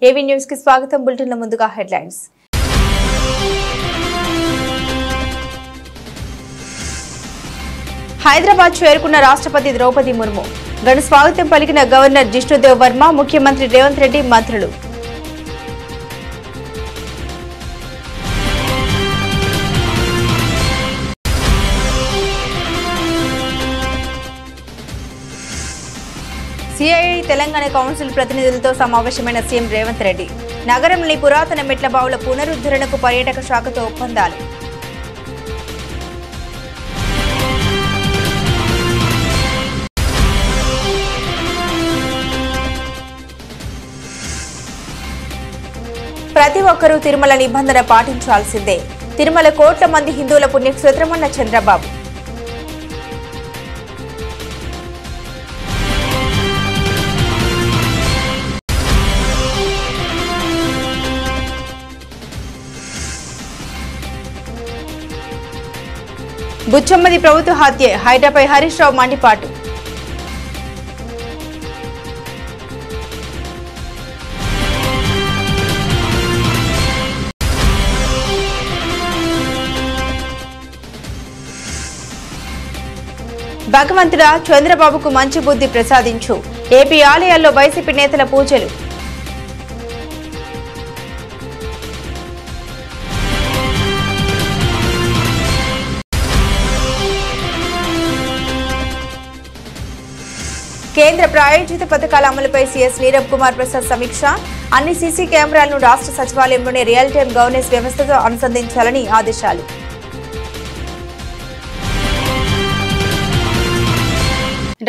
AV news కి స్వాగతం. బులెటిన్ల ముందుగా హెడ్లైన్స్. హైదరాబాద్ చేరుకున్న రాష్ట్రపతి ద్రౌపది ముర్ము. ఘన స్వాగతం పలికిన గవర్నర్ జిష్ణుదేవ్ వర్మ, ముఖ్యమంత్రి రేవంత్ రెడ్డి, మంత్రులు. సిఐఐ తెలంగాణ కౌన్సిల్ ప్రతినిధులతో సమావేశమైన సీఎం రేవంత్ రెడ్డి. నగరంలోని పురాతన మెట్ల బావుల పునరుద్ధరణకు పర్యాటక శాఖతో ఒప్పందాలు. ప్రతి ఒక్కరూ తిరుమల నిబంధన పాటించాల్సిందే. తిరుమల కోట్ల మంది హిందువుల పుణ్యక్షేత్రమన్న చంద్రబాబు. బుచ్చమ్మది ప్రభుత్వ హత్యే, హైడ్రాపై హరీష్ రావు మండిపాటు. భగవంతుడా, చంద్రబాబుకు మంచి బుద్ధి ప్రసాదించు. ఏపీ ఆలయాల్లో వైసీపీ నేతల పూజలు. కేంద్ర ప్రాయోజిత పథకాల అమలుపై సీఎస్ నీరబ్ కుమార్ ప్రసాద్ సమీక్ష. అన్ని సీసీ కెమెరాలను రాష్ట్ర సచివాలయంలోనే రియల్ టైం గవర్నెన్స్ వ్యవస్థతో అనుసంధానించాలని ఆదేశాలు.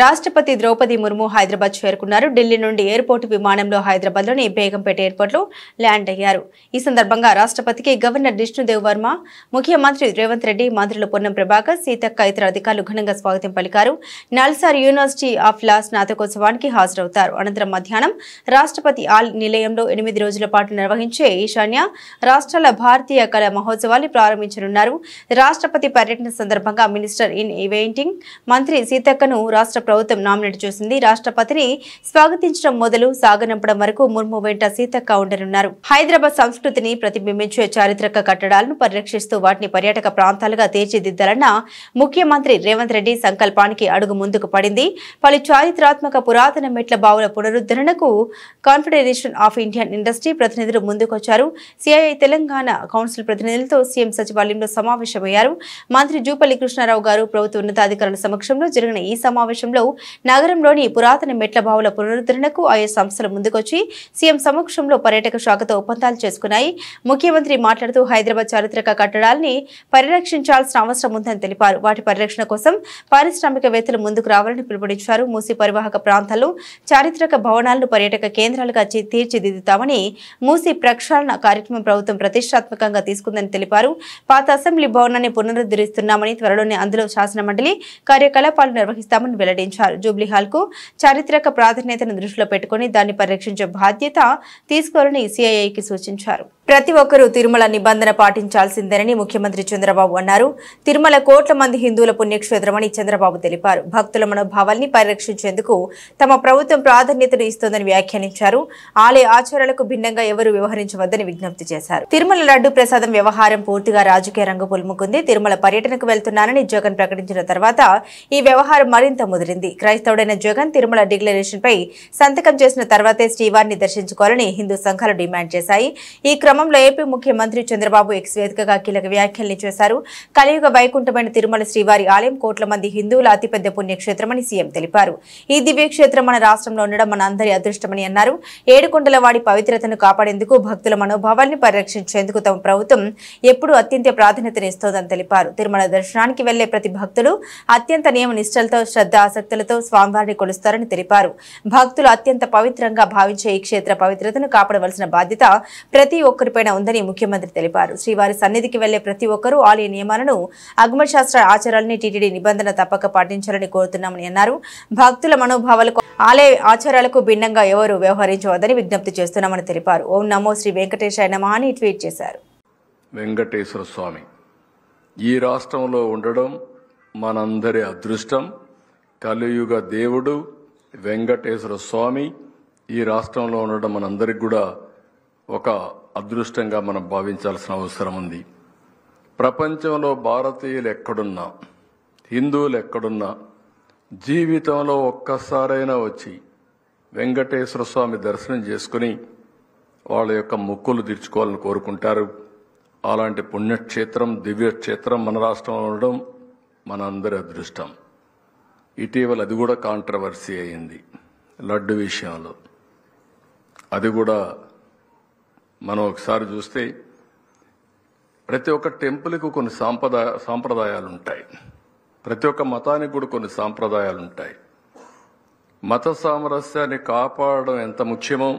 రాష్ట్రపతి ద్రౌపది ముర్ము హైదరాబాద్ చేరుకున్నారు. ఢిల్లీ నుండి ఎయిర్పోర్టు విమానంలో హైదరాబాద్లోని బేగంపేట ఎయిర్పోర్టులో ల్యాండ్ అయ్యారు. ఈ సందర్భంగా రాష్ట్రపతికి గవర్నర్ జిష్ణుదేవ్ వర్మ, ముఖ్యమంత్రి రేవంత్ రెడ్డి, మంత్రులు పొన్నం ప్రభాకర్, సీతక్క, ఇతర అధికారులు ఘనంగా స్వాగతం పలికారు. నల్సార్ యూనివర్సిటీ ఆఫ్ లా స్నాతకోత్సవానికి హాజరవుతారు. అనంతరం మధ్యాహ్నం రాష్ట్రపతి ఆల్ నిలయంలో 8 రోజుల పాటు నిర్వహించే ఈశాన్య రాష్ట్రాల భారతీయ కళా మహోత్సవాన్ని ప్రారంభించనున్నారు. రాష్ట్రపతి పర్యటన సందర్భంగా మినిస్టర్ ఇన్ ఈవెంటింగ్ మంత్రి సీతక్కను రాష్ట్ర ప్రభుత్వం నామినేట్ చేసింది. రాష్ట్రపతిని స్వాగతించడం మొదలు సాగనంపడం వరకు ముర్ము వెంట సీతక్క ఉండనున్నారు. హైదరాబాద్ సంస్కృతిని ప్రతిబింబించే చారిత్రక కట్టడాలను పరిరక్షిస్తూ వాటిని పర్యాటక ప్రాంతాలుగా తీర్చిదిద్దాలన్న ముఖ్యమంత్రి రేవంత్ రెడ్డి సంకల్పానికి అడుగు ముందుకు పడింది. పలు చారిత్రాత్మక పురాతన మెట్ల బావుల పునరుద్ధరణకు కాన్ఫెడరేషన్ ఆఫ్ ఇండియన్ ఇండస్ట్రీ ప్రతినిధులు ముందుకొచ్చారు. సిఐఐ తెలంగాణ కౌన్సిల్ ప్రతినిధులతో సీఎం సచివాలయంలో సమావేశమయ్యారు. మంత్రి జూపల్లి కృష్ణారావు గారు ప్రభుత్వ ఉన్నతాధికారుల సమక్షంలో జరిగిన ఈ సమావేశంలో నగరంలోని పురాతన మెట్ల బావుల పునరుద్ధరణకు ఆయా సంస్థలు ముందుకొచ్చి సీఎం సమక్షంలో పర్యాటక శాఖతో ఒప్పందాలు చేసుకున్నాయి. ముఖ్యమంత్రి మాట్లాడుతూ హైదరాబాద్ చారిత్రక కట్టడాల్ని పరిరక్షించాల్సిన అవసరం ఉందని తెలిపారు. వాటి పరిరక్షణ కోసం పారిశ్రామికవేత్తలు ముందుకు రావాలని పిలుపునిచ్చారు. మూసీ పరివాహక ప్రాంతాల్లో చారిత్రక భవనాలను పర్యాటక కేంద్రాలుగా తీర్చిదిద్దుతామని, మూసీ ప్రక్షాళన కార్యక్రమం ప్రభుత్వం ప్రతిష్టాత్మకంగా తీసుకుందని తెలిపారు. పాత అసెంబ్లీ భవనాన్ని పునరుద్ధరిస్తున్నామని, త్వరలోనే అందులో శాసనమండలి కార్యకలాపాలు నిర్వహిస్తామని వెల్లడించారు. జూబ్లీ హాల్ కు చారిత్రక ప్రాధాన్యతను దృష్టిలో పెట్టుకుని దాన్ని పరిరక్షించే బాధ్యత తీసుకోవాలని సిఐఐకి సూచించారు. ప్రతి ఒక్కరూ తిరుమల నిబంధన పాటించాల్సిందేనని ముఖ్యమంత్రి చంద్రబాబు అన్నారు. తిరుమల కోట్ల మంది హిందువుల పుణ్యక్షేత్రమని చంద్రబాబు తెలిపారు. భక్తుల మనోభావాల్ని పరిరక్షించేందుకు తమ ప్రభుత్వం ప్రాధాన్యతను ఇస్తోందని వ్యాఖ్యానించారు. ఆలయ ఆచారాలకు భిన్నంగా ఎవరూ వ్యవహరించవద్దని విజ్ఞప్తి చేశారు. తిరుమల లడ్డు ప్రసాదం వ్యవహారం పూర్తిగా రాజకీయ రంగు పులుముకుంది. తిరుమల పర్యటనకు వెళ్తున్నానని జగన్ ప్రకటించిన తర్వాత ఈ వ్యవహారం మరింత ముదిరింది. క్రైస్తవుడైన జగన్ తిరుమల డిక్లరేషన్ పై సంతకం చేసిన తర్వాతే శ్రీవారిని దర్శించుకోవాలని హిందూ సంఘాలు డిమాండ్ చేశాయి. ఈ క్రమంలో ఏపీ ముఖ్యమంత్రి చంద్రబాబు ఎక్స్ వేదికగా కీలక వ్యాఖ్యలు చేశారు. కలియుగ వైకుంఠమైన తిరుమల శ్రీవారి ఆలయం కోట్ల మంది హిందువుల అతిపెద్ద పుణ్యక్షేత్రమని సీఎం తెలిపారు. ఈ దివ్యక్షేత్రం మన రాష్ట్రంలో ఉండడం మన అందరి అదృష్టమని అన్నారు. ఏడుకొండల వాడి పవిత్రతను కాపాడేందుకు, భక్తుల మనోభావాల్ని పరిరక్షించేందుకు తమ ప్రభుత్వం ఎప్పుడూ అత్యంత ప్రాధాన్యతనిస్తోందని తెలిపారు. తిరుమల దర్శనానికి వెళ్లే ప్రతి భక్తులు అత్యంత నియమ నిష్టలతో, శ్రద్ధ ఆసక్తులతో స్వామివారిని కొలుస్తారని తెలిపారు. భక్తులు అత్యంత పవిత్రంగా భావించే ఈ క్షేత్ర పవిత్రతను కాపాడవలసిన బాధ్యత ప్రతి ఒక్కరిపైన ఉందని ముఖ్యమంత్రి తెలిపారు. శ్రీవారి సన్నిధికి వెళ్లే ప్రతి ఒక్కరూ ఆలయ నియమాలను, ఆగమశాస్త్ర ఆచారాలని, టీటీడీ నిబంధన తప్పక పాటించాలని కోరుతున్నామని అన్నారు. భక్తుల మనోభావాలకు, ఆలయ ఆచారాలకు భిన్నంగా ఎవరు వ్యవహరించవద్దని విజ్ఞప్తి చేస్తున్నామని తెలిపారు. ఓం నమో శ్రీ వెంకటేశాయ నమః అని ట్వీట్ చేశారు. వెంకటేశ్వర స్వామి ఈ రాష్ట్రంలో ఉండడం మనందరి అదృష్టం. కలియుగ దేవుడు వెంకటేశ్వర స్వామి ఈ రాష్ట్రంలో ఉండడం మనందరికి కూడా ఒక అదృష్టంగా మనం భావించాల్సిన అవసరం ఉంది. ప్రపంచంలో భారతీయులు ఎక్కడున్నా, హిందువులు ఎక్కడున్నా జీవితంలో ఒక్కసారైనా వచ్చి వెంకటేశ్వర స్వామి దర్శనం చేసుకుని వాళ్ళ యొక్క మొక్కులు తీర్చుకోవాలని కోరుకుంటారు. అలాంటి పుణ్యక్షేత్రం, దివ్యక్షేత్రం మన రాష్ట్రంలో ఉండడం మన అందరి అదృష్టం. ఇటీవల అది కూడా కాంట్రవర్సీ అయింది లడ్డు విషయంలో. అది కూడా మనం ఒకసారి చూస్తే ప్రతి ఒక్క టెంపుల్కి కొన్ని సాంప్రదాయాలు ఉంటాయి. ప్రతి ఒక్క మతానికి కూడా కొన్ని సాంప్రదాయాలు ఉంటాయి. మత సామరస్యాన్ని కాపాడడం ఎంత ముఖ్యమో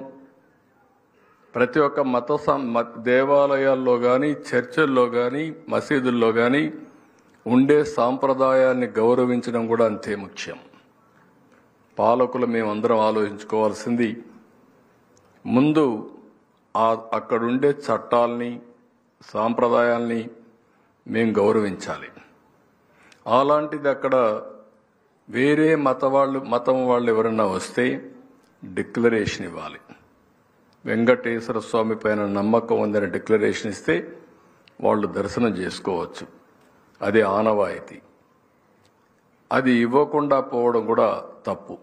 ప్రతి ఒక్క దేవాలయాల్లో కానీ, చర్చల్లో కానీ, మసీదుల్లో కానీ ఉండే సాంప్రదాయాన్ని గౌరవించడం కూడా అంతే ముఖ్యం. పాలకులు మేమందరం ఆలోచించుకోవాల్సింది ముందు అక్కడుండే చట్టాల్ని, సాంప్రదాయాల్ని మేము గౌరవించాలి. అలాంటిది అక్కడ వేరే మతం వాళ్ళు ఎవరన్నా వస్తే డిక్లరేషన్ ఇవ్వాలి. వెంకటేశ్వర స్వామి పైన నమ్మకం ఉందని డిక్లరేషన్ ఇస్తే వాళ్ళు దర్శనం చేసుకోవచ్చు. అది ఆనవాయితీ. అది ఇవ్వకుండా పోవడం కూడా తప్పు,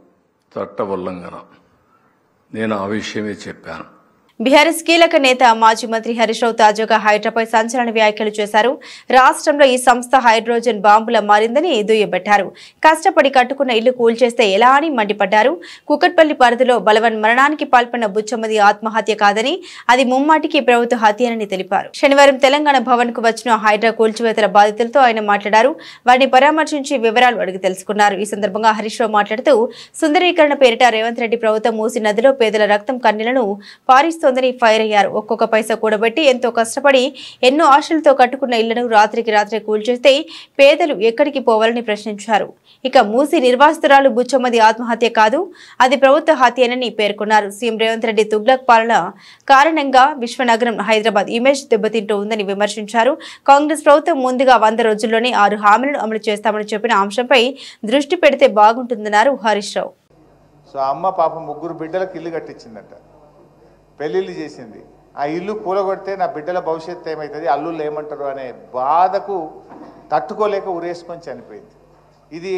చట్ట ఉల్లంఘన. నేను ఆ విషయమే చెప్పాను. బీఆర్ఎస్ కీలక నేత మాజీ మంత్రి హరీష్ రావు తాజాగా హైడ్రాపై సంచలన వ్యాఖ్యలు చేశారు. రాష్ట్రంలో ఈ సంస్థ హైడ్రోజన్ బాంబులా మారిందని దుయ్యబట్టారు. కష్టపడి కట్టుకున్న ఇల్లు కూల్చేస్తే ఎలా అని మండిపడ్డారు. కుకట్పల్లి పరిధిలో బలవన్ మరణానికి పాల్పడిన బుచ్చమ్మది ఆత్మహత్య కాదని, అది ముమ్మాటికి ప్రభుత్వ హత్యనని తెలిపారు. శనివారం తెలంగాణ భవన్ కు వచ్చిన హైడ్రా కూల్చివేతల బాధితులతో ఆయన మాట్లాడారు. వారిని పరామర్శించి వివరాలు అడిగి తెలుసుకున్నారు. ఈ సందర్భంగా హరీష్ రావు మాట్లాడుతూ సుందరీకరణ పేరిట రేవంత్ రెడ్డి ప్రభుత్వం మూసి నదిలో పేదల రక్తం కన్నీళ్లను పారిస్తూ ఫైర్ అయ్యారు. ఒక్కొక్క పైసా కూడబెట్టి ఎంతో కష్టపడి ఎన్నో ఆశలతో కట్టుకున్న ఇళ్లను రాత్రికి రాత్రే కూల్చేస్తే పేదలు ఎక్కడికి పోవాలని ప్రశ్నించారు. ఇక మూసి నిర్వాసితురాలు బుచ్చమ్మది ఆత్మహత్య కాదు, అది ప్రభుత్వ హత్యనని పేర్కొన్నారు. సీఎం రేవంత్ రెడ్డి తుగ్లక్ పాలన కారణంగా విశ్వనగరం హైదరాబాద్ ఇమేజ్ దెబ్బతింటూ ఉందని విమర్శించారు. కాంగ్రెస్ ప్రభుత్వం ముందుగా 100 రోజుల్లోనే 6 హామీలను అమలు చేస్తామని చెప్పిన అంశంపై దృష్టి పెడితే బాగుంటుందన్నారు హరీష్ రావు. సో అమ్మ పాపం 3 బిడ్డలకు ఇల్లు కట్టించిందట, పెళ్ళిళ్ళు చేసింది. ఆ ఇల్లు కూలగొడితే నా బిడ్డల భవిష్యత్తు ఏమవుతుంది, అల్లుళ్ళు ఏమంటారు అనే బాధకు తట్టుకోలేక ఉరేసుకొని చనిపోయింది. ఇది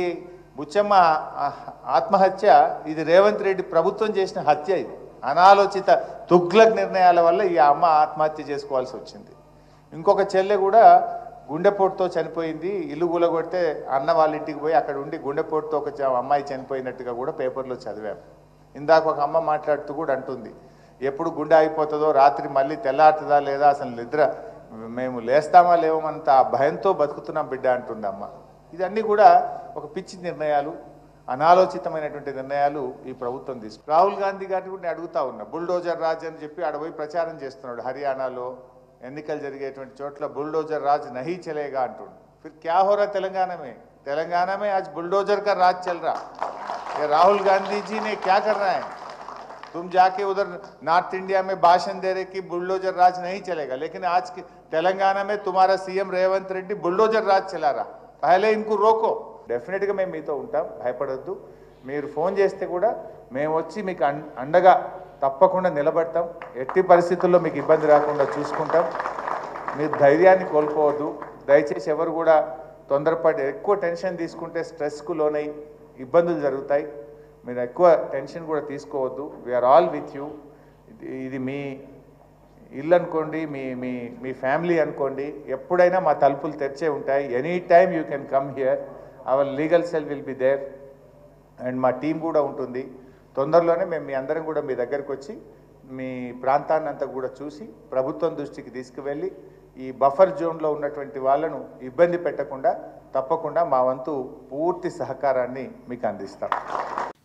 బుచ్చమ్మ ఆత్మహత్య, ఇది రేవంత్ రెడ్డి ప్రభుత్వం చేసిన హత్య. ఇది అనాలోచిత తుగ్లక్ నిర్ణయాల వల్ల ఈ అమ్మ ఆత్మహత్య చేసుకోవాల్సి వచ్చింది. ఇంకొక చెల్లె కూడా గుండెపోటుతో చనిపోయింది. ఇల్లు కూలగొడితే అన్న వాళ్ళ ఇంటికి పోయి అక్కడ ఉండి గుండెపోటుతో ఒక అమ్మాయి చనిపోయినట్టుగా కూడా పేపర్లో చదివాము. ఇందాక ఒక అమ్మ మాట్లాడుతూ కూడా అంటుంది, ఎప్పుడు గుండె అయిపోతుందో, రాత్రి మళ్ళీ తెల్లారుతుందా లేదా, అసలు నిద్ర మేము లేస్తామా లేవమంత భయంతో బతుకుతున్నాం బిడ్డ అంటుంది అమ్మ. ఇదన్నీ కూడా ఒక పిచ్చి నిర్ణయాలు, అనాలోచితమైనటువంటి నిర్ణయాలు ఈ ప్రభుత్వం తీసుకుంది. రాహుల్ గాంధీ గారిని కూడా నేను అడుగుతా ఉన్నా, బుల్డోజర్ రాజ్ అని చెప్పి ఆడపోయి ప్రచారం చేస్తున్నాడు. హర్యానాలో ఎన్నికలు జరిగేటువంటి చోట్ల బుల్డోజర్ రాజ్ నహీ చలేగా అంటుండు. फिर क्या हो रहा तेलंगाना में आज बुलडोजर का राज चल रहा. ये राहुल गांधी जी ने क्या करना है? तुम जाके उधर नॉर्थ इंडिया में भाषण दे रहे कि बुलडोजर राज नहीं चलेगा, लेकिन आज तेलंगाना में तुम्हारा सीएम रेवंत रेड्डी बुलडोजर राज चला रहा. पहले इनको रोको. डेफिनेट గా మేము మీతో ఉంటాం, భయపడొద్దు. మీరు ఫోన్ చేస్తే కూడా మేము వచ్చి మీకు అండగా తప్పకుండా నిలబడతాం. ఎట్టి పరిస్థితుల్లో మీకు ఇబ్బంది రాకుండా చూసుకుంటాం. మీరు ధైర్యాన్ని కోల్పోవద్దు. దయచేసి ఎవరు కూడా తొందరపడి ఎక్కువ టెన్షన్ తీసుకుంటే స్ట్రెస్కు లోనై ఇబ్బందులు జరుగుతాయి. మీరు ఎక్కువ టెన్షన్ కూడా తీసుకోవద్దు. We are all with you. ఇది మీ ఇల్లు అనుకోండి, మీ మీ మీ ఫ్యామిలీ అనుకోండి, ఎప్పుడైనా మా తలుపులు తెరిచే ఉంటాయి. Any time you can come here. Our legal cell will be there and మా టీం కూడా ఉంటుంది. తొందరలోనే మేము మీ అందరం కూడా మీ దగ్గరకు వచ్చి మీ ప్రాంతాన్ని అంతా కూడా చూసి ప్రభుత్వం దృష్టికి తీసుకువెళ్ళి ఈ బఫర్ జోన్లో ఉన్నటువంటి వాళ్ళను ఇబ్బంది పెట్టకుండా తప్పకుండా మా వంతు పూర్తి సహకారాన్ని మీకు అందిస్తాం.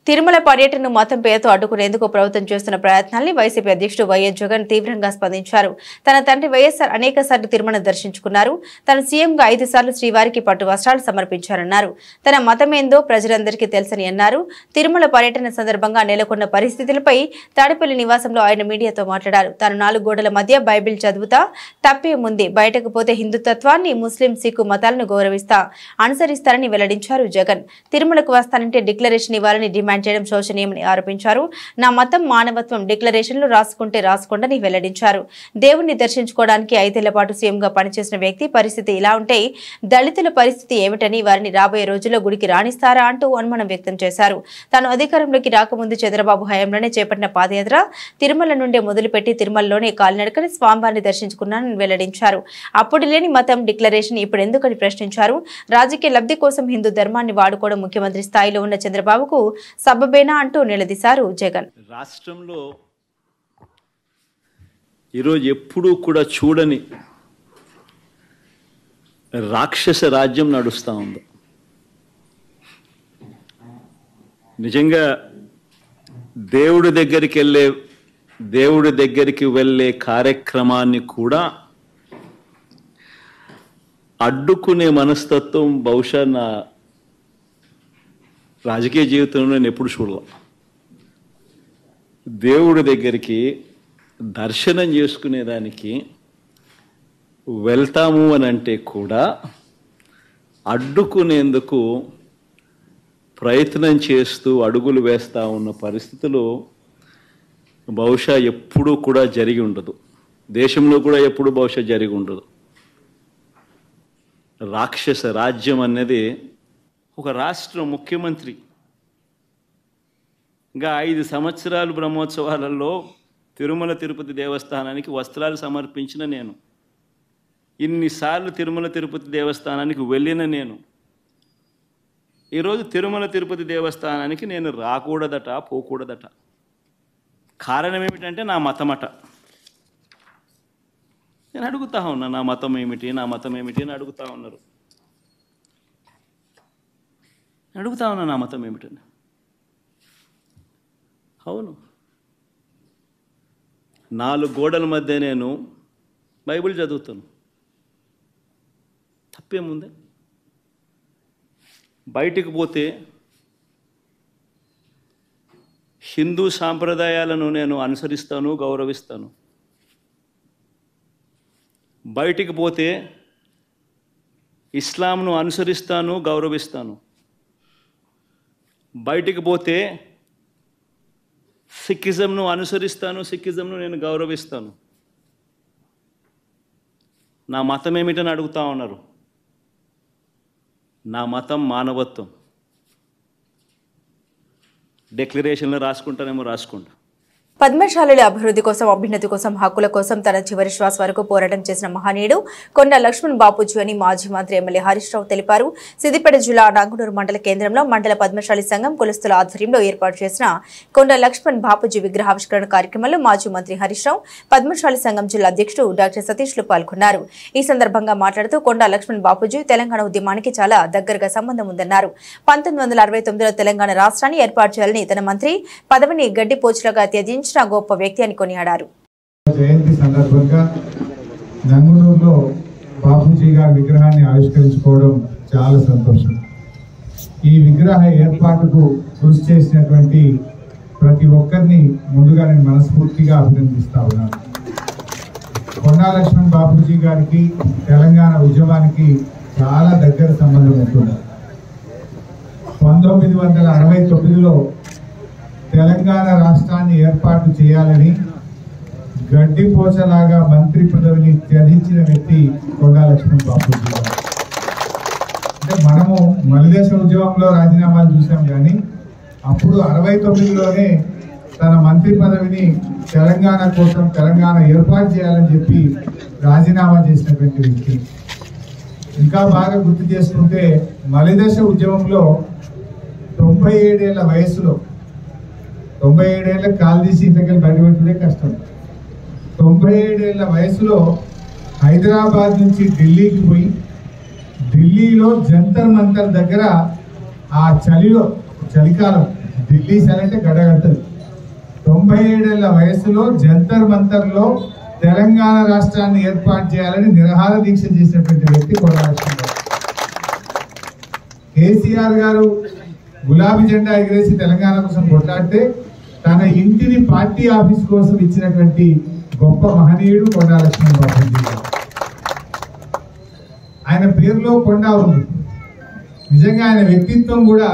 తిరుమల పర్యటనను మతం పేరుతో అడ్డుకునేందుకు ప్రభుత్వం చేస్తున్న ప్రయత్నాల్ని వైసీపీ అధ్యక్షుడు వైఎస్ జగన్ తీవ్రంగా స్పందించారు. తన తండ్రి వైఎస్ఆర్ అనేకసార్లు తిరుమల దర్శించుకున్నారు. తన సీఎంగా 5 సార్లు శ్రీవారికి పట్టు వస్త్రాలు సమర్పించారన్నారు. తన మతమేందో ప్రజలందరికీ తెలుసని అన్నారు. తిరుమల పర్యటన సందర్భంగా నెలకొన్న పరిస్థితులపై తాడేపల్లి నివాసంలో ఆయన మీడియాతో మాట్లాడారు. తాను 4 గోడల మధ్య బైబిల్ చదువుతా, తప్పేముంది, బయటకు పోతే హిందుత్వాన్ని, ముస్లిం, సిక్కు మతాలను గౌరవిస్తా, అనుసరిస్తారని వెల్లడించారు జగన్. తిరుమలకు వస్తానంటే డిక్లరేషన్ ఇవ్వాలని డిమాండ్ డిమాండ్ చేయడం శోచనీయమని ఆరోపించారు. నా మతం మానవత్వం డిక్లరేషన్లు రాసుకుంటే రాసుకోండని వెల్లడించారు. దేవుణ్ణి దర్శించుకోవడానికి 5 ఏళ్ల పాటు సీఎంగా పనిచేసిన వ్యక్తి పరిస్థితి ఇలా ఉంటే దళితుల పరిస్థితి ఏమిటని, వారిని రాబోయే రోజుల్లో గుడికి రాణిస్తారా అంటూ అనుమానం వ్యక్తం చేశారు. తాను అధికారంలోకి రాకముందు చంద్రబాబు హయాంలోనే చేపట్టిన పాదయాత్ర తిరుమల నుండే మొదలుపెట్టి తిరుమలలోనే కాలినడకని స్వామివారిని దర్శించుకున్నానని వెల్లడించారు. అప్పుడు లేని మతం డిక్లరేషన్ ఇప్పుడు ఎందుకని ప్రశ్నించారు. రాజకీయ లబ్ధి కోసం హిందూ ధర్మాన్ని వాడుకోవడం ముఖ్యమంత్రి స్థాయిలో ఉన్న చంద్రబాబుకు సబబేనా అంటూ నిలదీశారు జగన్. రాష్ట్రంలో ఈరోజు ఎప్పుడూ కూడా చూడని రాక్షస రాజ్యం నడుస్తూ ఉంది. నిజంగా దేవుడి దగ్గరికి వెళ్ళే కార్యక్రమాన్ని కూడా అడ్డుకునే మనస్తత్వం బహుశా నా రాజకీయ జీవితంలో నేను ఎప్పుడు చూడలే. దేవుడి దగ్గరికి దర్శనం చేసుకునేదానికి వెళ్తాము అని అంటే కూడా అడ్డుకునేందుకు ప్రయత్నం చేస్తూ అడుగులు వేస్తూ ఉన్న పరిస్థితులు బహుశా ఎప్పుడూ కూడా జరిగి ఉండదు. దేశంలో కూడా ఎప్పుడు బహుశా జరిగి ఉండదు. రాక్షస రాజ్యం అనేది ఒక రాష్ట్ర ముఖ్యమంత్రి ఇంకా 5 సంవత్సరాలు బ్రహ్మోత్సవాలలో తిరుమల తిరుపతి దేవస్థానానికి వస్త్రాలు సమర్పించిన నేను, ఇన్నిసార్లు తిరుమల తిరుపతి దేవస్థానానికి వెళ్ళిన నేను, ఈరోజు తిరుమల తిరుపతి దేవస్థానానికి నేను రాకూడదట, పోకూడదట. కారణం ఏమిటంటే నా మతమట. నేను అడుగుతా ఉన్నా, నా మతం ఏమిటి అని అడుగుతా ఉన్నారు. అడుగుతా ఉన్నా నా మతం ఏమిటని. అవును, 4 గోడల మధ్య నేను బైబిల్ చదువుతాను, తప్పేముంది? బయటికి పోతే హిందూ సాంప్రదాయాలను నేను అనుసరిస్తాను, గౌరవిస్తాను. బయటికి పోతే ఇస్లాంను అనుసరిస్తాను, గౌరవిస్తాను. బయటికి పోతే సిక్కిజంను అనుసరిస్తాను, సిక్కిజంను నేను గౌరవిస్తాను. నా మతం ఏమిటని అడుగుతా ఉన్నారు. నా మతం మానవత్వం. డిక్లరేషన్లో రాసుకుంటానేమో రాసుకుంటా. పద్మశాలుల అభివృద్ధి కోసం, అభ్యున్నతి కోసం, హక్కుల కోసం తన చివరి శ్వాస వరకు పోరాటం చేసిన మహనీయుడు కొండ లక్ష్మణ్ బాపూజీ అని మాజీ మంత్రి ఎమ్మెల్యే హరీష్ రావు తెలిపారు. సిద్దిపేట జిల్లా నాంగునూరు మండల కేంద్రంలో మండల పద్మశాలి సంఘం కులస్తుల ఆధ్వర్యంలో ఏర్పాటు చేసిన కొండ లక్ష్మణ్ బాపూజీ విగ్రహావిష్కరణ కార్యక్రమంలో మాజీ మంత్రి హరీష్ రావు, పద్మశాలి సంఘం జిల్లా అధ్యక్షుడు డాక్టర్ సతీష్లు పాల్గొన్నారు. ఈ సందర్భంగా మాట్లాడుతూ కొండ లక్ష్మణ్ బాపూజీ తెలంగాణ ఉద్యమానికి చాలా దగ్గరగా సంబంధం ఉందన్నారు. 1969లో తెలంగాణ రాష్ట్రాన్ని ఏర్పాటు చేయాలని తన మంత్రి పదవిని గడ్డిపోచులుగా త్యజించిన గొప్ప వ్యక్తి అని కొనియాడారు. జయంతి సందర్భంగా నంగునూరులో బాపూజీ గారి విగ్రహాన్ని ఆవిష్కరించుకోవడం చాలా సంతోషం. ఈ విగ్రహ ఏర్పాటుకు కృషి చేసినటువంటి ప్రతి ఒక్కరిని ముందుగా నేను మనస్ఫూర్తిగా అభినందిస్తా ఉన్నాను. కొండా లక్ష్మణ్ బాపూజీ గారికి తెలంగాణ ఉద్యమానికి చాలా దగ్గర సంబంధం ఉంటుంది. 1969లో తెలంగాణ రాష్ట్రాన్ని ఏర్పాటు చేయాలని గడ్డిపోచలాగా మంత్రి పదవిని త్యజించిన వ్యక్తి కొండా లక్ష్మణ్ బాపూజీ గారు. అంటే మనము మలిదేశ ఉద్యమంలో రాజీనామాలు చూసాం, కానీ అప్పుడు 69లోనే తన మంత్రి పదవిని తెలంగాణ కోసం, తెలంగాణ ఏర్పాటు చేయాలని చెప్పి రాజీనామా చేసినటువంటి వ్యక్తి. ఇంకా బాగా గుర్తు చేసుకుంటే మలిదశ ఉద్యమంలో 97 ఏళ్ల వయసులో, 97 ఏళ్ళకి కాలు తీసి ఇంతకెళ్ళి బయటపెట్టడే కష్టం. 97 ఏళ్ల వయసులో హైదరాబాద్ నుంచి ఢిల్లీకి పోయి, ఢిల్లీలో జంతర్ మంతర్ దగ్గర ఆ చలికాలం ఢిల్లీ చలి అంటే గడగడుతుంది. 97 ఏళ్ల వయసులో జంతర్ మంతర్లో తెలంగాణ రాష్ట్రాన్ని ఏర్పాటు చేయాలని నిరాహార దీక్ష చేసినటువంటి వ్యక్తి కొండా లక్ష్మణ్ బాపూజీ. కేసీఆర్ గారు గులాబీ జెండా ఎగిరేసి తెలంగాణ కోసం కొట్లాడితే తన ఇంటిని పార్టీ ఆఫీస్ కోసం ఇచ్చినటువంటి గొప్ప మహనీయుడు కొండా లక్ష్మణ్ బాపూజీ. ఆయన పేరులో కొండ ఉంది. నిజంగా ఆయన వ్యక్తిత్వం కూడా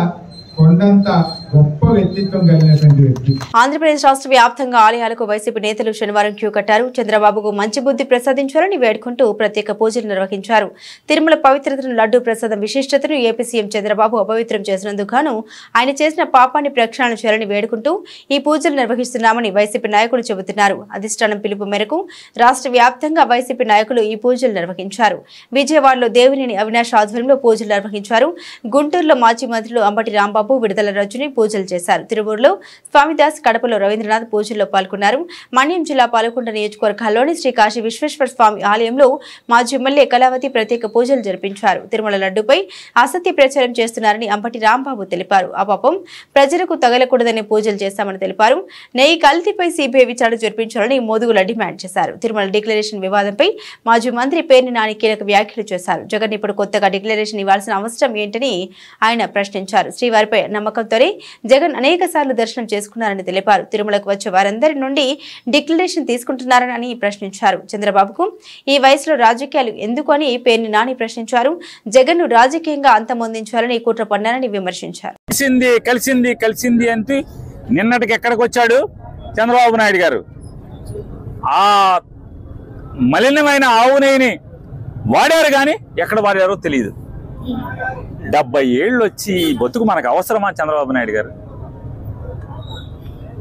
కొండంత గొప్ప వ్యక్తిత్వం కలిగినటువంటి వ్యక్తి. ఆంధ్రప్రదేశ్ రాష్ట్ర వ్యాప్తంగా ఆలయాలకు వైసీపీ నేతలు శనివారం క్యూ కట్టారు. చంద్రబాబుకు మంచి బుద్ధి ప్రసాదించారని వేడుకుంటూ ప్రత్యేక పూజలు నిర్వహించారు. తిరుమల పవిత్రతను, లడ్డూ ప్రసాదం విశిష్టతను ఏపీ సీఎం చంద్రబాబు అపవిత్రం చేసినందుకు గాను ఆయన చేసిన పాపాన్ని ప్రక్షాళన చేయాలని వేడుకుంటూ ఈ పూజలు నిర్వహిస్తున్నామని వైసీపీ నాయకులు చెబుతున్నారు. అధిష్టానం పిలుపు మేరకు రాష్ట్ర వ్యాప్తంగా వైసీపీ నాయకులు ఈ పూజలు నిర్వహించారు. విజయవాడలో దేవినేని అవినాష్ ఆధ్వర్యంలో పూజలు నిర్వహించారు. గుంటూరులో మాజీ మంత్రులు అంబటి రాంబాబు, విడుదల రజని పూజలు చేశారు. తిరువూరులో స్వామిదాస్, కడపలో రవీంద్రనాథ్ పూజల్లో పాల్గొన్నారు. మన్యం జిల్లా పాలకొండ నియోజకవర్గాల్లోని శ్రీ కాశీ విశ్వేశ్వర స్వామి ఆలయంలో మాజీ ఎమ్మెల్యే కళావతి ప్రత్యేక పూజలు జరిపించారు. తిరుమల లడ్డూపై అసత్య ప్రచారం చేస్తున్నారని అంబటి రాంబాబు తెలిపారు. ఆ పాపం ప్రజలకు తగలకూడదని పూజలు చేశామని తెలిపారు. నెయ్యి కల్తీపై సిబిఐ విచారణ జరిపించాలని మోదుగుల డిమాండ్ చేశారు. తిరుమల డిక్లరేషన్ వివాదంపై మాజీ మంత్రి పేర్ని నాని కీలక వ్యాఖ్యలు చేశారు. జగన్ ఇప్పుడు కొత్తగా డిక్లరేషన్ ఇవ్వాల్సిన అవసరం ఏంటని ఆయన ప్రశ్నించారు. శ్రీవారిపై నమ్మకంతోనే జగన్ అనేక సార్లు దర్శనం చేసుకున్నారని తెలిపారు. తిరుమలకు వచ్చే వారందరి నుండి డిక్లరేషన్ తీసుకుంటున్నారని ప్రశ్నించారు. చంద్రబాబుకు ఈ వయసులో రాజకీయాలు ఎందుకు అని పేర్ని నాని ప్రశ్నించారు. జగన్ ను రాజకీయంగా అంతమొందించాలని కుట్ర పన్నారని విమర్శించారు. కలిసింది అంటే నిన్నటికి ఎక్కడికి వచ్చాడు చంద్రబాబు నాయుడు గారు? ఆ మలినమైన ఆవు నెయ్యిని వాడారు కానీ ఎక్కడ వాడారో తెలియదు. 70 ఏళ్ళు వచ్చి బతుకు మనకు అవసరమా చంద్రబాబు నాయుడు గారు?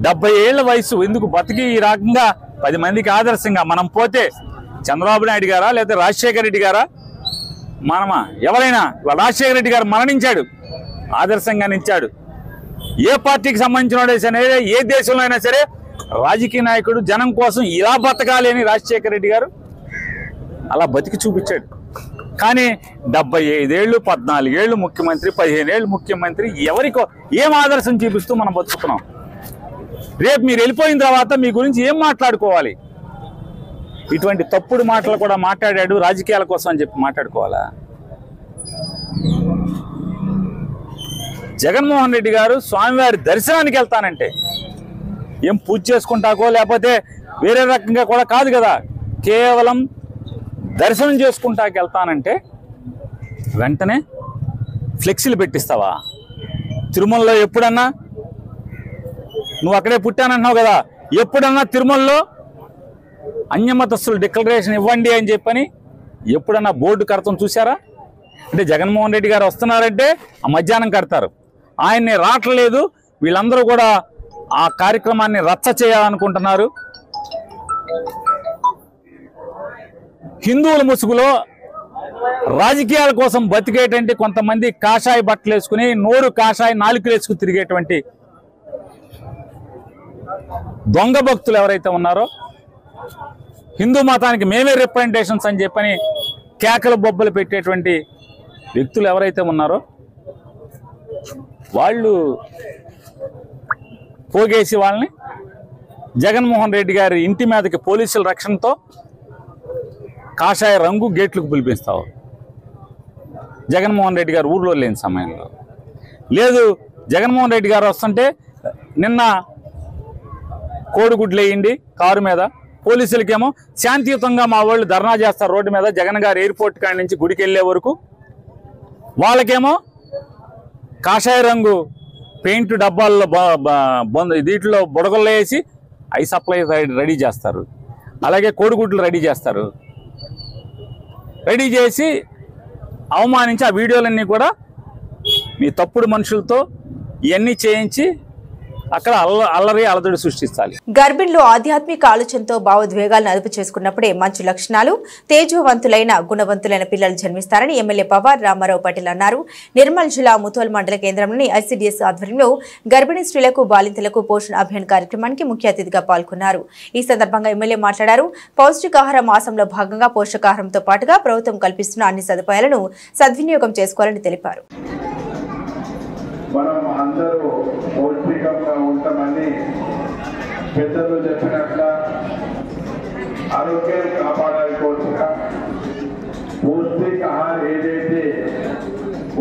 70 ఏళ్ల వయసు ఎందుకు బతికి ఈ రకంగా 10 మందికి ఆదర్శంగా మనం పోతే చంద్రబాబు నాయుడు గారా లేదా రాజశేఖర రెడ్డి గారా? మనమా? ఎవరైనా? రాజశేఖర రెడ్డి గారు మరణించాడు, ఆదర్శంగా నిలిచాడు. ఏ పార్టీకి సంబంధించిన వాడైనా సరే, ఏ దేశంలో అయినా సరే రాజకీయ నాయకుడు జనం కోసం ఇలా బతకాలి అని రాజశేఖర రెడ్డి గారు అలా బతికి చూపించాడు. కానీ 75 ఏళ్ళు, 14 ఏళ్ళు ముఖ్యమంత్రి, 15 ఏళ్ళు ముఖ్యమంత్రి, ఎవరికో ఏం ఆదర్శం చూపిస్తూ మనం బతుకుతున్నాం? రేపు మీరు వెళ్ళిపోయిన తర్వాత మీ గురించి ఏం మాట్లాడుకోవాలి? ఇటువంటి తప్పుడు మాటలు కూడా మాట్లాడాడు రాజకీయాల కోసం అని చెప్పి మాట్లాడుకోవాలా? జగన్మోహన్ రెడ్డి గారు స్వామివారి దర్శనానికి వెళ్తానంటే ఏం పూజ చేసుకుంటాకో లేకపోతే వేరే రకంగా కూడా కాదు కదా, కేవలం దర్శనం చేసుకుంటాకి వెళ్తానంటే వెంటనే ఫ్లెక్సీలు పెట్టిస్తావా? తిరుమలలో ఎప్పుడన్నా నువ్వు అక్కడే పుట్టానంటున్నావు కదా, ఎప్పుడన్నా తిరుమలలో అన్యమతస్తులు డిక్లరేషన్ ఇవ్వండి అని చెప్పని ఎప్పుడన్నా బోర్డు కడతాం చూసారా? అంటే జగన్మోహన్ రెడ్డి గారు వస్తున్నారంటే ఆ మధ్యాహ్నం కడతారు, ఆయన్ని రావట్లేదు, వీళ్ళందరూ కూడా ఆ కార్యక్రమాన్ని రచ్చ చేయాలనుకుంటున్నారు. హిందువుల ముసుగులో రాజకీయాల కోసం బతికేటువంటి కొంతమంది కాషాయ బట్టలు వేసుకుని నోరు కాషాయ నాలుకలు వేసుకుని తిరిగేటువంటి దొంగ భక్తులు ఎవరైతే ఉన్నారో, హిందూ మతానికి మేమే రిప్రజెంటేషన్స్ అని చెప్పని కేకల బొబ్బలు పెట్టేటువంటి వ్యక్తులు ఎవరైతే ఉన్నారో వాళ్ళు పోగేసి వాళ్ళని జగన్మోహన్ రెడ్డి గారి ఇంటి మీదకి పోలీసుల రక్షణతో కాషాయ రంగు గేట్లకు పిలిపిస్తావు. జగన్మోహన్ రెడ్డి గారు ఊర్లో లేని సమయంలో లేదు, జగన్మోహన్ రెడ్డి గారు వస్తుంటే నిన్న కోడిగుడ్లు వేయండి కారు మీద, పోలీసులకేమో శాంతియుతంగా మా వాళ్ళు ధర్నా చేస్తారు రోడ్డు మీద జగన్ గారు ఎయిర్పోర్ట్ కాడి నుంచి గుడికి వెళ్ళే వరకు, వాళ్ళకేమో కాషాయ రంగు పెయింట్ డబ్బాల్లో దీంట్లో బుడగల్లో వేసి ఐ సప్లై రెడీ చేస్తారు, అలాగే కోడిగుడ్లు రెడీ చేస్తారు. రెడీ చేసి అవమానించి ఆ వీడియోలన్నీ కూడా మీ తప్పుడు మనుషులతో ఇవన్నీ చేయించి అక్కడ అల్లరి అలజడి సృష్టించాలి. గర్భిణులు ఆధ్యాత్మిక ఆలోచనతో భావోద్వేగాలను అదుపు చేసుకున్నప్పుడే మంచి లక్షణాలు, తేజోవంతులైన గుణవంతులైన పిల్లలు జన్మిస్తారని ఎమ్మెల్యే పవార్ రామారావు పాటిల్ అన్నారు. నిర్మల్ జిల్లా ముథోల్ మండల కేంద్రంలోని ఐసీడీఎస్ ఆధ్వర్యంలో గర్భిణీ స్త్రీలకు, బాలింతలకు పోషణ అభియాన్ కార్యక్రమానికి ముఖ్య అతిథిగా పాల్గొన్నారు. ఈ సందర్భంగా ఎమ్మెల్యే మాట్లాడారు. పౌష్టికాహార మాసంలో భాగంగా పోషకాహారంతో పాటుగా ప్రభుత్వం కల్పిస్తున్న అన్ని సదుపాయాలను సద్వినియోగం చేసుకోవాలని తెలిపారు. మనం అందరూ పౌష్టికంగా ఉంటామని పెద్దలు చెప్పినట్ల ఆరోగ్యాన్ని కాపాడాలకోసంగా పౌష్టికాహారం ఏదైతే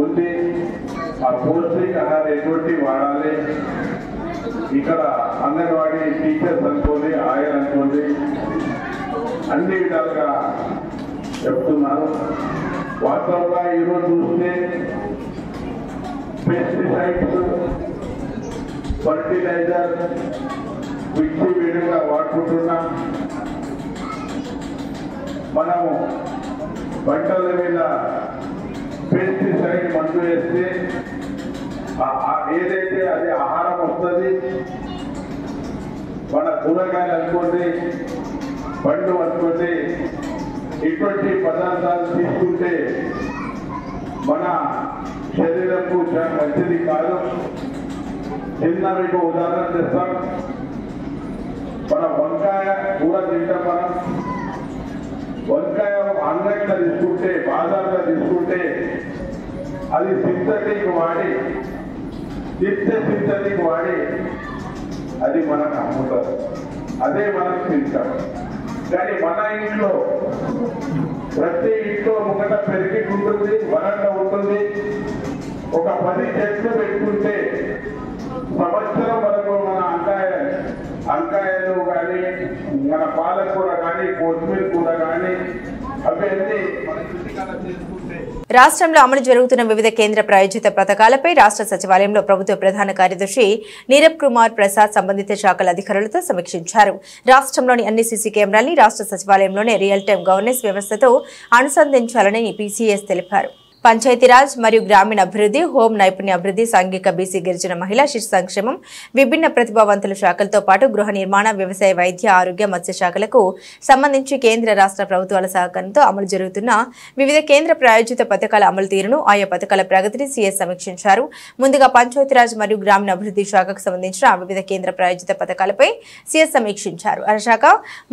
ఉంది ఆ పౌష్టికాహారం ఎటువంటి వాడాలి. ఇక్కడ అంగన్వాడీ టీచర్స్ అనుకోండి, ఆయన అనుకోండి, అన్ని విధాలుగా చెప్తున్నారు. వాస్తవంగా ఈరోజు చూస్తే పెస్టిసైడ్స్ ఫర్టిలైజర్ విడిగా వాడుకుంటున్నాం. మనము పంటల మీద పెస్టిసైడ్ మందు వేస్తే ఏదైతే అది ఆహారం వస్తుంది. మన కూరగాయలు అనుకోండి, పండు అనుకోండి, ఇటువంటి పదార్థాలు తీసుకుంటే మన శరీరంకు చాలా మంచిది కాదు. చిన్న మీకు ఉదాహరణ చేస్తాం. మన వంకాయ కూర తింటాం. మనం వంకాయ అంగడిలో తీసుకుంటే, బాజార్లో తీసుకుంటే అది సింథటిక్ వాడి అది మనకు అమ్ముతారు, అదే మనం తింటాం. కానీ మన ఇంట్లో ప్రతి ఇంట్లో ముంగట పెరిగి ఉంటుంది, వరండా ఉంటుంది. ఒక 10 చెట్లు పెట్టుకుంటే సంవత్సరం వరకు మన అంకాయలు కానీ, మన పాలకూర కానీ, కొత్తిమీర కూర కానీ అవన్నీ మన ఇంటికాడ చేసుకుంటే. రాష్ట్రంలో అమలు జరుగుతున్న వివిధ కేంద్ర ప్రాయోజిత పథకాలపై రాష్ట్ర సచివాలయంలో ప్రభుత్వ ప్రధాన కార్యదర్శి నీరబ్ కుమార్ ప్రసాద్ సంబంధిత శాఖల అధికారులతో సమీక్షించారు. రాష్ట్రంలోని అన్ని సీసీ కెమెరాల్ని రాష్ట్ర సచివాలయంలోనే రియల్ టైం గవర్నెన్స్ వ్యవస్థతో అనుసంధానించాలని పీసీఎస్ తెలిపారు. పంచాయతీరాజ్ మరియు గ్రామీణ అభివృద్ధి, హోం నైపుణ్య అభివృద్ధి, సాంఘిక బీసీ గిరిజన మహిళా శిశు సంక్షేమం, విభిన్న ప్రతిభావంతుల శాఖలతో పాటు గృహ నిర్మాణ, వ్యవసాయ, వైద్య, ఆరోగ్య, మత్స్య శాఖలకు సంబంధించి కేంద్ర రాష్ట్ర ప్రభుత్వాల సహకారంతో అమలు జరుగుతున్న వివిధ కేంద్ర ప్రాయోజిత పథకాల అమలు తీరును, ఆయా పథకాల ప్రగతిని సీఎస్ సమీక్షించారు. ముందుగా పంచాయతీరాజ్ మరియు గ్రామీణ అభివృద్ధి శాఖకు సంబంధించిన వివిధ కేంద్ర ప్రాయోజిత పథకాలపై సీఎస్ సమీక్షించారు. ఆ శాఖ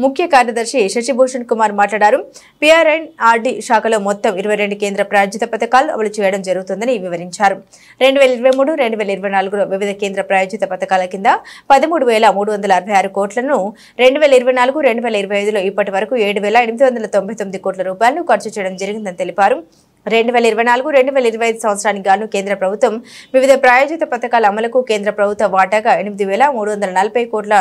ముఖ్య కార్యదర్శి శశిభూషణ్ కుమార్ మాట్లాడారు. PRNRD శాఖలో మొత్తం 22 కేంద్ర ప్రాయోజిత పథకాలు అమలు చేయడం జరుగుతుందని వివరించారు. 2023-2024లో వివిధ కేంద్ర ప్రాయోజిత పథకాల కింద 13,366 కోట్లను, 2024-2025లో ఇప్పటి వరకు 7,899 కోట్ల రూపాయలను ఖర్చు చేయడం జరిగిందని తెలిపారు. 2024-2025 సంవత్సరానికి గాను కేంద్ర ప్రభుత్వం వివిధ ప్రాయోజిత పథకాల అమలుకు కేంద్ర ప్రభుత్వ వాటాగా 8,340 కోట్ల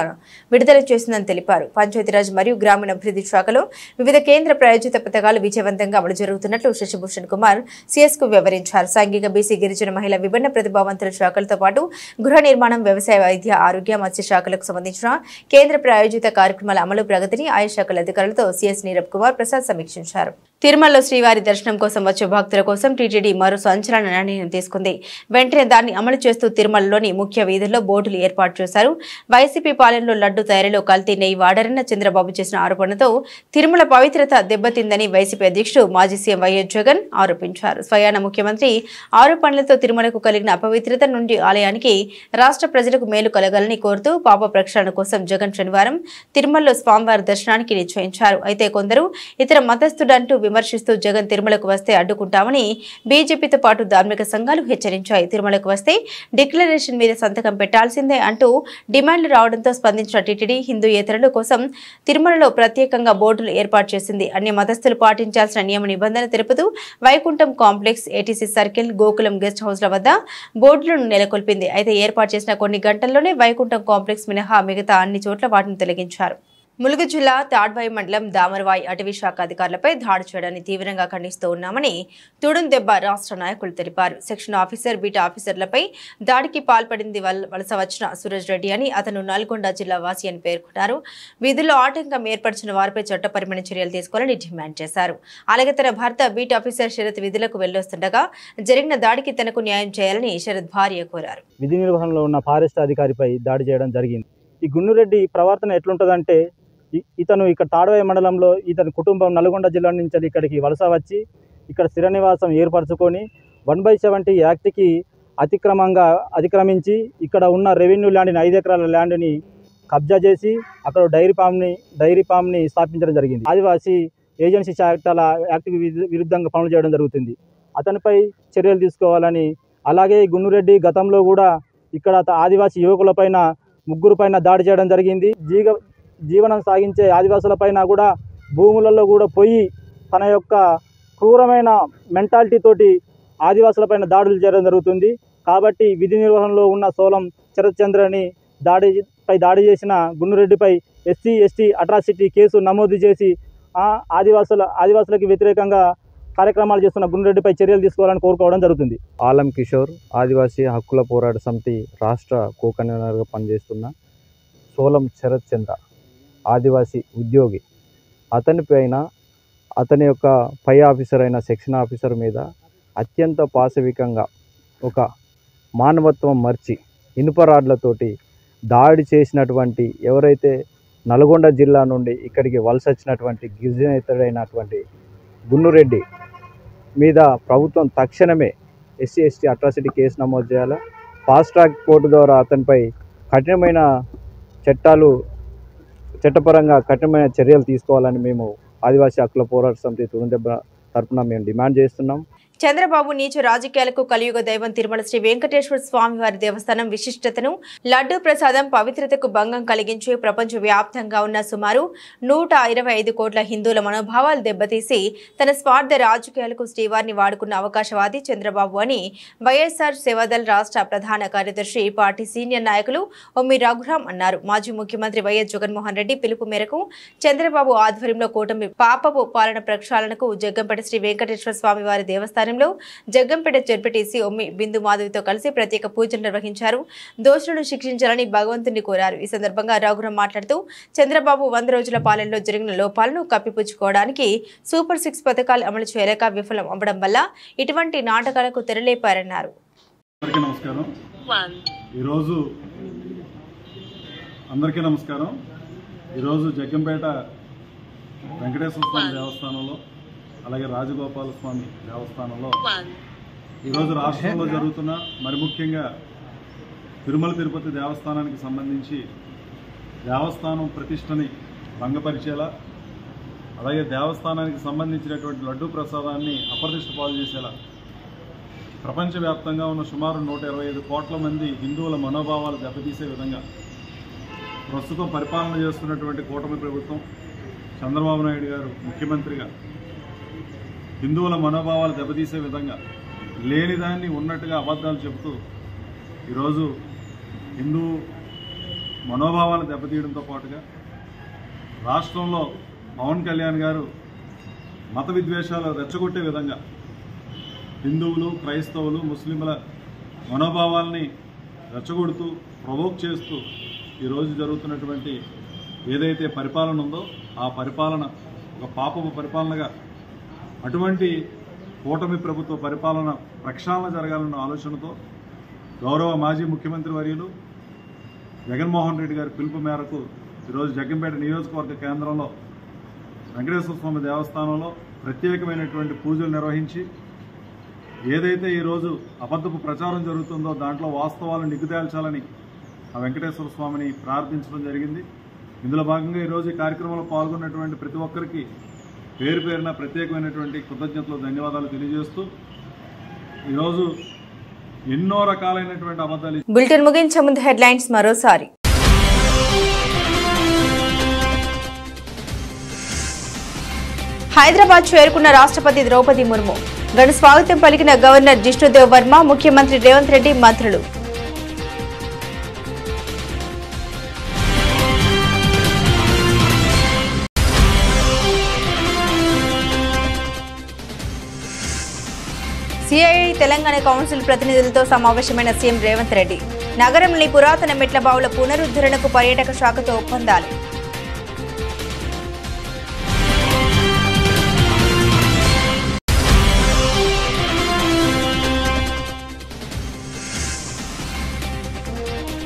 విడుదల చేసిందని తెలిపారు. పంచాయతీరాజ్ మరియు గ్రామీణాభివృద్ధి శాఖలో వివిధ కేంద్ర ప్రాయోజిత పథకాలు విజయవంతంగా అమలు జరుగుతున్నట్లు శశిభూషణ్ కుమార్ సీఎస్ కు వివరించారు. సాంఘిక బీసీ గిరిజన మహిళా విభిన్న ప్రతిభావంతుల శాఖలతో పాటు గృహ నిర్మాణం, వ్యవసాయ, వైద్య, ఆరోగ్య, మత్స్య శాఖలకు సంబంధించిన కేంద్ర ప్రాయోజిత కార్యక్రమాల అమలు ప్రగతిని ఆయా శాఖల అధికారులతో సీఎస్ నీరబ్ కుమార్ ప్రసాద్ సమీక్షించారు. తిరుమలలో శ్రీవారి దర్శనం కోసం వచ్చే భక్తుల కోసం టీటీడీ మరో సంచలన నిర్ణయం తీసుకుంది. వెంటనే దాన్ని అమలు చేస్తూ తిరుమలలోని ముఖ్య వీధుల్లో బోర్డులు ఏర్పాటు చేశారు. వైసీపీ పాలనలో లడ్డు తయారీలో కల్తీ నెయ్యి వాడారన్న చంద్రబాబు చేసిన ఆరోపణతో తిరుమల పవిత్రత దెబ్బతిందని వైసీపీ అధ్యక్షుడు మాజీ సీఎం వైఎస్ జగన్ ఆరోపించారు. స్వయాన ముఖ్యమంత్రి ఆరోపణలతో తిరుమలకు కలిగిన అపవిత్రత నుండి ఆలయానికి రాష్ట్ర ప్రజలకు మేలు కలగాలని కోరుతూ పాప ప్రక్షాళన కోసం జగన్ శనివారం తిరుమలలో స్వామివారి దర్శనానికి నిశ్చయించారు. అయితే కొందరు ఇతర మతస్థుడంటూ విమర్శిస్తూ జగన్ తిరుమలకు వస్తే అడ్డుకుంటామని బీజేపీతో పాటు ధార్మిక సంఘాలు హెచ్చరించాయి. తిరుమలకు వస్తే డిక్లరేషన్ మీద సంతకం పెట్టాల్సిందే అంటూ డిమాండ్లు రావడంతో స్పందించిన టీటీడీ హిందూయేతరుల కోసం తిరుమలలో ప్రత్యేకంగా బోర్డులు ఏర్పాటు చేసింది. అన్ని మతస్థులు పాటించాల్సిన నియమ నిబంధనలు తెలుపుతూ Vaikuntham complex, ATC circle, Gokulam guest హౌస్ల వద్ద బోర్డులను నెలకొల్పింది. అయితే ఏర్పాటు చేసిన కొన్ని గంటల్లోనే వైకుంఠం కాంప్లెక్స్ మినహా మిగతా అన్ని చోట్ల వాటిని తొలగించారు. ములుగు జిల్లా తాడ్వాయి మండలం దామరవాయి అటవీ శాఖ అధికారులపై దాడి చేయడాన్ని తీవ్రంగా ఖండిస్తూ ఉన్నామని తుడుందెబ్బ రాష్ట్ర నాయకులు తెలిపారు. సెక్షన్ ఆఫీసర్, బీటా ఆఫీసర్లపై దాడికి పాల్పడింది వలస వచ్చిన సూరజ్ రెడ్డి అని, అతను నల్గొండ జిల్లా వాసి అని పేర్కొన్నారు. విధుల్లో ఆటంకం ఏర్పరిచిన వారిపై చట్టపరమైన చర్యలు తీసుకోవాలని డిమాండ్ చేశారు. అలాగే తన భర్త బీట్ ఆఫీసర్ శరత్ విధులకు వెళ్లొస్తుండగా జరిగిన దాడికి తనకు న్యాయం చేయాలని శరత్ భార్య కోరారు. విధి నిర్వహణలో ఉన్న ఫారెస్ట్ అధికారిపై దాడి చేయడం జరిగింది. ఈ గున్నురెడ్డి ప్రవర్తన ఎట్లుంటుందంటే, ఇతను ఇక్కడ తాడవాయి మండలంలో ఇతని కుటుంబం నల్గొండ జిల్లా నుంచి ఇక్కడికి వలస వచ్చి ఇక్కడ స్థిర నివాసం ఏర్పరచుకొని 1/70 యాక్ట్కి అతిక్రమించి ఇక్కడ ఉన్న రెవెన్యూ ల్యాండ్ని 5 ఎకరాల ల్యాండ్ని కబ్జా చేసి అక్కడ డైరీ ఫామ్ని స్థాపించడం జరిగింది. ఆదివాసీ ఏజెన్సీ చట్టాల యాక్ట్కి విరుద్ధంగా పనులు చేయడం జరుగుతుంది. అతనిపై చర్యలు తీసుకోవాలని, అలాగే గున్నురెడ్డి గతంలో కూడా ఇక్కడ ఆదివాసీ యువకులపైన 3 పైన దాడి చేయడం జరిగింది. జీవనం సాగించే ఆదివాసులపైన కూడా భూములలో కూడా పోయి తన యొక్క క్రూరమైన మెంటాలిటీతోటి ఆదివాసులపైన దాడులు చేయడం జరుగుతుంది. కాబట్టి విధి నిర్వహణలో ఉన్న సోలం శరత్ చంద్రని దాడి చేసిన గున్నురెడ్డిపై SC/ST అట్రాసిటీ కేసు నమోదు చేసి ఆదివాసులకి వ్యతిరేకంగా కార్యక్రమాలు చేస్తున్న గుండ్రెడ్డిపై చర్యలు తీసుకోవాలని కోరుకోవడం జరుగుతుంది. ఆలం కిషోర్ ఆదివాసీ హక్కుల పోరాట సమితి రాష్ట్ర కో కన్వీనర్గా పనిచేస్తున్న సోలం శరత్ చంద్ర ఆదివాసీ ఉద్యోగి. అతని యొక్క పై ఆఫీసర్ అయిన సెక్షన్ ఆఫీసర్ మీద అత్యంత పాశవికంగా ఒక మానవత్వం మర్చి ఇనుప రాడ్లతోటి దాడి చేసినటువంటి ఎవరైతే నల్గొండ జిల్లా నుండి ఇక్కడికి వలస వచ్చినటువంటి గిరిజనేతడైనటువంటి గున్నురెడ్డి మీద ప్రభుత్వం తక్షణమే SC/ST అట్రాసిటీ కేసు నమోదు చేయాలి. ఫాస్ట్ ట్రాక్ కోర్టు ద్వారా అతనిపై చట్టపరంగా కఠినమైన చర్యలు తీసుకోవాలని మేము ఆదివాసీ హక్కుల పోరాట సమితి తురుందెబ్బ తరఫున మేము డిమాండ్ చేస్తున్నాం. చంద్రబాబు నీచు రాజకీయాలకు కలియుగ దైవం తిరుమల శ్రీ వెంకటేశ్వర స్వామి వారి దేవస్థానం విశిష్టతను, లడ్డూ ప్రసాదం పవిత్రతకు భంగం కలిగించి ప్రపంచ వ్యాప్తంగా ఉన్న సుమారు 125 కోట్ల హిందువుల మనోభావాలు దెబ్బతీసి తన స్వార్థ రాజకీయాలకు శ్రీవారిని వాడుకున్న అవకాశవాది చంద్రబాబు అని వైఎస్ఆర్ సేవాదళ్ రాష్ట్ర ప్రధాన కార్యదర్శి పార్టీ సీనియర్ నాయకులు ఒమ్మి రఘురాం అన్నారు. మాజీ ముఖ్యమంత్రి వైఎస్ జగన్మోహన్ రెడ్డి పిలుపు మేరకు చంద్రబాబు ఆధ్వర్యంలో కూటమి పాపపు పాలన ప్రక్షాళనకు జగ్గంపేట శ్రీ వెంకటేశ్వర స్వామి వారి దేవస్థానం జగ్గంపేట జడ్పీటీసీ ఒమ్మి బిందు మాధవితో కలిసి ప్రత్యేక పూజలు నిర్వహించారు. దోషులను శిక్షించాలని భగవంతుని కోరారు. ఈ సందర్భంగా రఘురాం మాట్లాడుతూ చంద్రబాబు 100 రోజుల పాలనలో జరిగిన లోపాలను కప్పిపుచ్చుకోవడానికి సూపర్ 6 పథకాలు అమలు చేయలేక విఫలం అవ్వడం వల్ల ఇటువంటి నాటకాలకు తెరలేపారన్నారు. ఈరోజు జగ్గంపేట వెంకటేశ్వర స్వామి దేవస్థానంలో అలాగే రాజగోపాల స్వామి దేవస్థానంలో ఈరోజు రాష్ట్రంలో జరుగుతున్న మరి ముఖ్యంగా తిరుమల తిరుపతి దేవస్థానానికి సంబంధించి దేవస్థానం ప్రతిష్టని భంగపరిచేలా, అలాగే దేవస్థానానికి సంబంధించినటువంటి లడ్డూ ప్రసాదాన్ని అప్రతిష్ట పాలు చేసేలా ప్రపంచవ్యాప్తంగా ఉన్న సుమారు 125 కోట్ల మంది హిందువుల మనోభావాలు దెబ్బతీసే విధంగా ప్రస్తుతం పరిపాలన చేస్తున్నటువంటి కూటమి ప్రభుత్వం, చంద్రబాబు నాయుడు గారు ముఖ్యమంత్రిగా హిందువుల మనోభావాలు దెబ్బతీసే విధంగా లేనిదాన్ని ఉన్నట్టుగా అబద్ధాలు చెబుతూ ఈరోజు హిందూ మనోభావాలు దెబ్బతీయడంతో పాటుగా రాష్ట్రంలో పవన్ కళ్యాణ్ గారు మత విద్వేషాలు రెచ్చగొట్టే విధంగా హిందువులు, క్రైస్తవులు, ముస్లింల మనోభావాల్ని రెచ్చగొడుతూ ప్రొవోక్ చేస్తూ ఈరోజు జరుగుతున్నటువంటి ఏదైతే పరిపాలన ఉందో ఆ పరిపాలన ఒక పాపపు పరిపాలనగా, అటువంటి కూటమి ప్రభుత్వ పరిపాలన ప్రక్షాళన జరగాలన్న ఆలోచనతో గౌరవ మాజీ ముఖ్యమంత్రి వర్యులు జగన్మోహన్ రెడ్డి గారి పిలుపు మేరకు ఈరోజు జగ్గంపేట నియోజకవర్గ కేంద్రంలో వెంకటేశ్వర స్వామి దేవస్థానంలో ప్రత్యేకమైనటువంటి పూజలు నిర్వహించి ఏదైతే ఈరోజు అబద్ధపు ప్రచారం జరుగుతుందో దాంట్లో వాస్తవాలు నిగ్గుతేల్చాలని ఆ వెంకటేశ్వర స్వామిని ప్రార్థించడం జరిగింది. ఇందులో భాగంగా ఈరోజు ఈ కార్యక్రమంలో పాల్గొన్నటువంటి ప్రతి ఒక్కరికి పేరు పేరున ప్రత్యేకమైనటువంటి కృతజ్ఞతలు, ధన్యవాదాలు తెలియజేస్తూ ఈరోజు ఎన్నో రకాలైనటువంటి అబద్ధాలు. బులెటిన్ ముగించే ముందు హెడ్లైన్స్ మరోసారి. హైదరాబాద్ చేరుకున్న రాష్ట్రపతి ద్రౌపది ముర్ము, ఘన స్వాగతం పలికిన గవర్నర్ జిష్ణుదేవ్ వర్మ, ముఖ్యమంత్రి రేవంత్ రెడ్డి, మంత్రులు. సిఐఐ తెలంగాణ కౌన్సిల్ ప్రతినిధులతో సమావేశమైన సీఎం రేవంత్ రెడ్డి, నగరంలోని పురాతన మెట్ల బావుల పునరుద్ధరణకు పర్యాటక శాఖతో ఒప్పందాలు.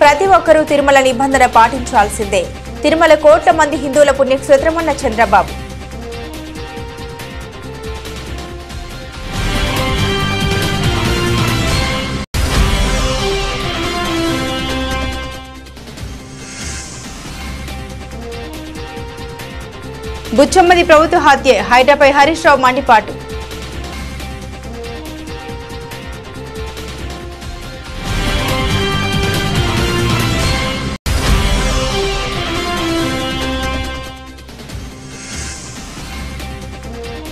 ప్రతి ఒక్కరూ తిరుమల నిబంధన పాటించాల్సిందే, తిరుమల కోట్ల మంది హిందువుల పుణ్యక్షేత్రమన్న చంద్రబాబు. బుచ్చమ్మది ప్రభుత్వ హత్యే, హైడ్రాపై హరీష్ రావు మండిపాటు.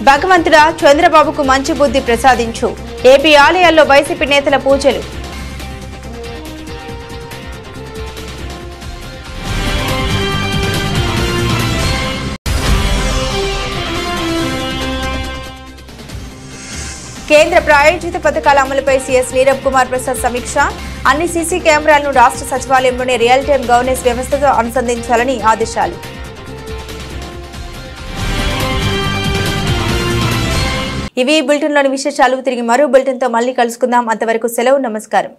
భగవంతుడా చంద్రబాబుకు మంచి బుద్ధి ప్రసాదించు, ఏపీ ఆలయాల్లో వైసీపీ నేతల పూజలు. కేంద్ర ప్రాయోజిత పథకాల అమలుపై సీఎస్ నీరబ్ కుమార్ ప్రసాద్ సమీక్ష. అన్ని సీసీ కెమెరాలను రాష్ట్ర సచివాలయంలోనే రియల్ టైం గవర్నెన్స్ వ్యవస్థతో అనుసంధానించాలని ఆదేశాలు. ఇవి బులెటిన్లోని విశేషాలు. తిరిగి మరో బులెటిన్తో మళ్ళీ కలుసుకుందాం. అంతవరకు సెలవు. నమస్కారం.